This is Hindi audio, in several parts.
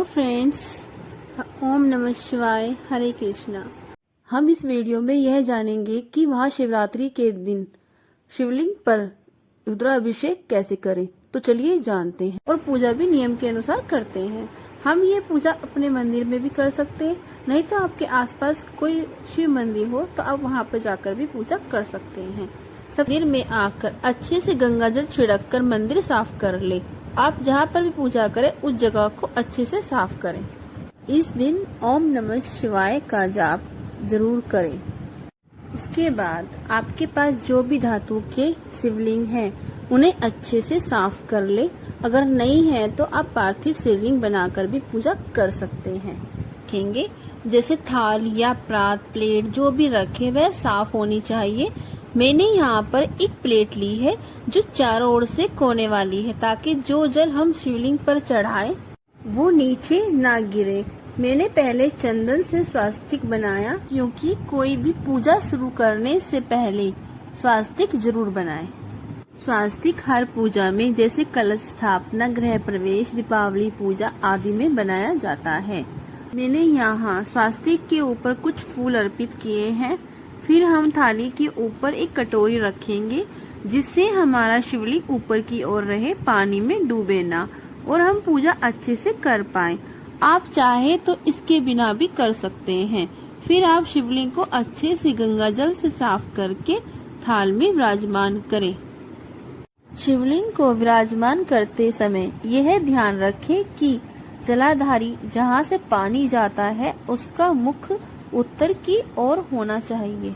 फ्रेंड्स, ओम नमः शिवाय, हरे कृष्णा। हम इस वीडियो में यह जानेंगे कि महाशिवरात्रि के दिन शिवलिंग पर रुद्राभिषेक कैसे करें। तो चलिए जानते हैं। और पूजा भी नियम के अनुसार करते हैं। हम ये पूजा अपने मंदिर में भी कर सकते हैं, नहीं तो आपके आसपास कोई शिव मंदिर हो तो आप वहाँ पर जाकर भी पूजा कर सकते हैं। मंदिर में आकर अच्छे से गंगा जल छिड़क कर मंदिर साफ कर ले। आप जहाँ पर भी पूजा करें उस जगह को अच्छे से साफ करें। इस दिन ओम नमः शिवाय का जाप जरूर करें। उसके बाद आपके पास जो भी धातु के शिवलिंग हैं उन्हें अच्छे से साफ कर ले। अगर नहीं है तो आप पार्थिव शिवलिंग बनाकर भी पूजा कर सकते हैं। रखेंगे जैसे थाल या प्रात, प्लेट जो भी रखे वह साफ होनी चाहिए। मैंने यहाँ पर एक प्लेट ली है जो चारों ओर से कोने वाली है, ताकि जो जल हम शिवलिंग पर चढ़ाएं वो नीचे ना गिरे। मैंने पहले चंदन से स्वास्तिक बनाया, क्योंकि कोई भी पूजा शुरू करने से पहले स्वास्तिक जरूर बनाएं। स्वास्तिक हर पूजा में जैसे कलश स्थापना, गृह प्रवेश, दीपावली पूजा आदि में बनाया जाता है। मैंने यहाँ स्वास्तिक के ऊपर कुछ फूल अर्पित किए हैं। फिर हम थाली के ऊपर एक कटोरी रखेंगे, जिससे हमारा शिवलिंग ऊपर की ओर रहे, पानी में डूबे ना, और हम पूजा अच्छे से कर पाएं। आप चाहे तो इसके बिना भी कर सकते हैं। फिर आप शिवलिंग को अच्छे से गंगा जल से साफ करके थाल में विराजमान करें। शिवलिंग को विराजमान करते समय यह ध्यान रखें कि जलाधारी जहाँ से पानी जाता है उसका मुख उत्तर की ओर होना चाहिए।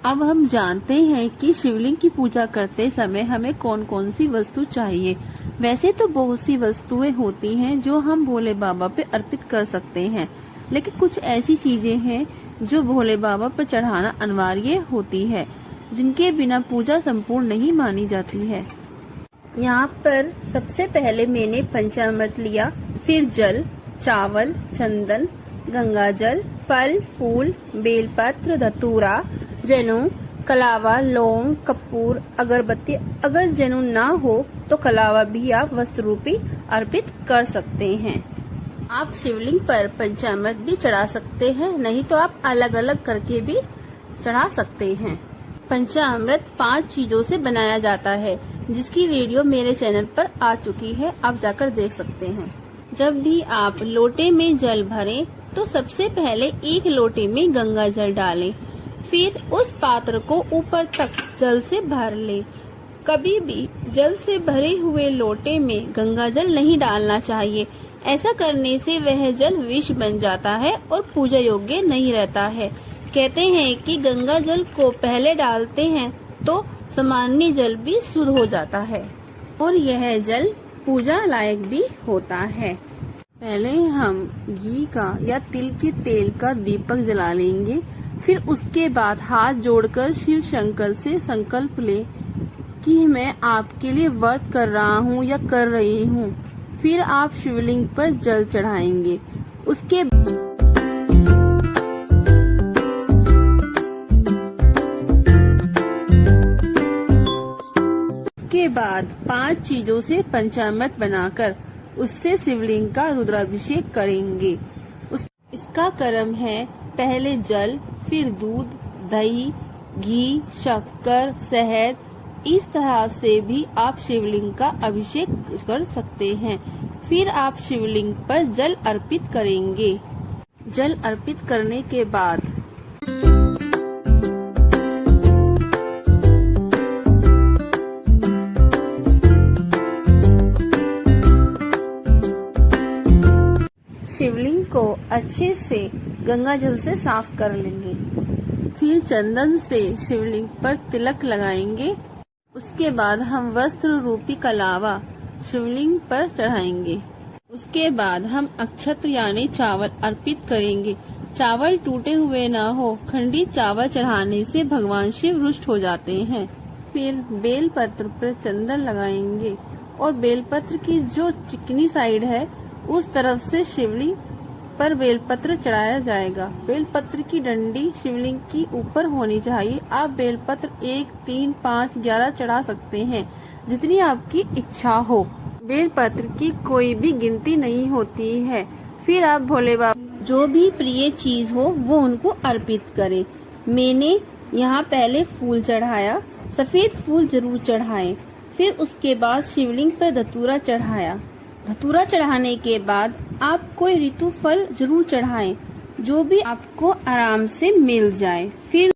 अब हम जानते हैं कि शिवलिंग की पूजा करते समय हमें कौन कौन सी वस्तु चाहिए। वैसे तो बहुत सी वस्तुएं होती हैं जो हम भोले बाबा पे अर्पित कर सकते हैं, लेकिन कुछ ऐसी चीजें हैं जो भोले बाबा पर चढ़ाना अनिवार्य होती है, जिनके बिना पूजा संपूर्ण नहीं मानी जाती है। यहाँ पर सबसे पहले मैंने पंचामृत लिया, फिर जल, चावल, चंदन, गंगा जल, फल, फूल, बेलपत्र, धतूरा, जनेऊ, कलावा, लौंग, कपूर, अगरबत्ती। अगर जनेऊ ना हो तो कलावा भी आप वस्त्र रूपी अर्पित कर सकते हैं। आप शिवलिंग पर पंचामृत भी चढ़ा सकते हैं, नहीं तो आप अलग अलग करके भी चढ़ा सकते हैं। पंचामृत 5 चीजों से बनाया जाता है, जिसकी वीडियो मेरे चैनल पर आ चुकी है, आप जाकर देख सकते हैं। जब भी आप लोटे में जल भरें तो सबसे पहले एक लोटे में गंगा जल डालें, फिर उस पात्र को ऊपर तक जल से भर लें। कभी भी जल से भरे हुए लोटे में गंगा जल नहीं डालना चाहिए। ऐसा करने से वह जल विष बन जाता है और पूजा योग्य नहीं रहता है। कहते हैं कि गंगा जल को पहले डालते हैं तो सामान्य जल भी शुद्ध हो जाता है और यह जल पूजा लायक भी होता है। पहले हम घी का या तिल के तेल का दीपक जला लेंगे। फिर उसके बाद हाथ जोड़कर शिव शंकर से संकल्प ले कि मैं आपके लिए व्रत कर रहा हूँ या कर रही हूँ। फिर आप शिवलिंग पर जल चढ़ाएंगे। उसके बाद 5 चीजों से पंचामृत बनाकर उससे शिवलिंग का रुद्राभिषेक करेंगे। इसका क्रम है पहले जल, फिर दूध, दही, घी, शक्कर, शहद। इस तरह से भी आप शिवलिंग का अभिषेक कर सकते हैं। फिर आप शिवलिंग पर जल अर्पित करेंगे। जल अर्पित करने के बाद शिवलिंग को अच्छे से गंगा जल से साफ कर लेंगे। फिर चंदन से शिवलिंग पर तिलक लगाएंगे। उसके बाद हम वस्त्र रूपी कलावा शिवलिंग पर चढ़ाएंगे। उसके बाद हम अक्षत यानी चावल अर्पित करेंगे। चावल टूटे हुए ना हो, खंडित चावल चढ़ाने से भगवान शिव रुष्ट हो जाते हैं। फिर बेलपत्र पर चंदन लगाएंगे और बेलपत्र की जो चिकनी साइड है उस तरफ से शिवलिंग पर बेलपत्र चढ़ाया जाएगा। बेलपत्र की डंडी शिवलिंग की ऊपर होनी चाहिए। आप बेलपत्र 1, 3, 5, 11 चढ़ा सकते हैं, जितनी आपकी इच्छा हो। बेलपत्र की कोई भी गिनती नहीं होती है। फिर आप भोले बाबा जो भी प्रिय चीज हो वो उनको अर्पित करें। मैंने यहाँ पहले फूल चढ़ाया, सफेद फूल जरूर चढ़ाएं। फिर उसके बाद शिवलिंग पर धतूरा चढ़ाया। धतूरा चढ़ाने के बाद आप कोई ऋतु फल जरूर चढ़ाएं, जो भी आपको आराम से मिल जाए। फिर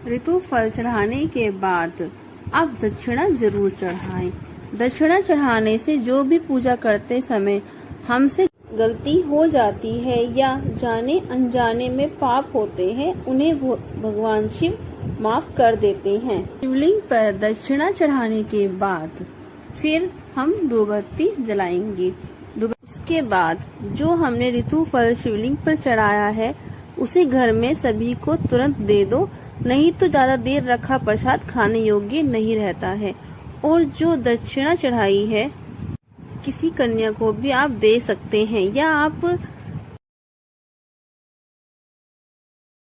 ऋतु फल चढ़ाने के बाद आप दक्षिणा जरूर चढ़ाएं। दक्षिणा चढ़ाने से जो भी पूजा करते समय हमसे गलती हो जाती है या जाने अनजाने में पाप होते हैं, उन्हें भगवान शिव माफ कर देते हैं। शिवलिंग पर दक्षिणा चढ़ाने के बाद फिर हम धूपबत्ती जलाएंगे। उसके बाद जो हमने ऋतु फल शिवलिंग पर चढ़ाया है उसे घर में सभी को तुरंत दे दो, नहीं तो ज्यादा देर रखा प्रसाद खाने योग्य नहीं रहता है। और जो दक्षिणा चढ़ाई है किसी कन्या को भी आप दे सकते हैं, या आप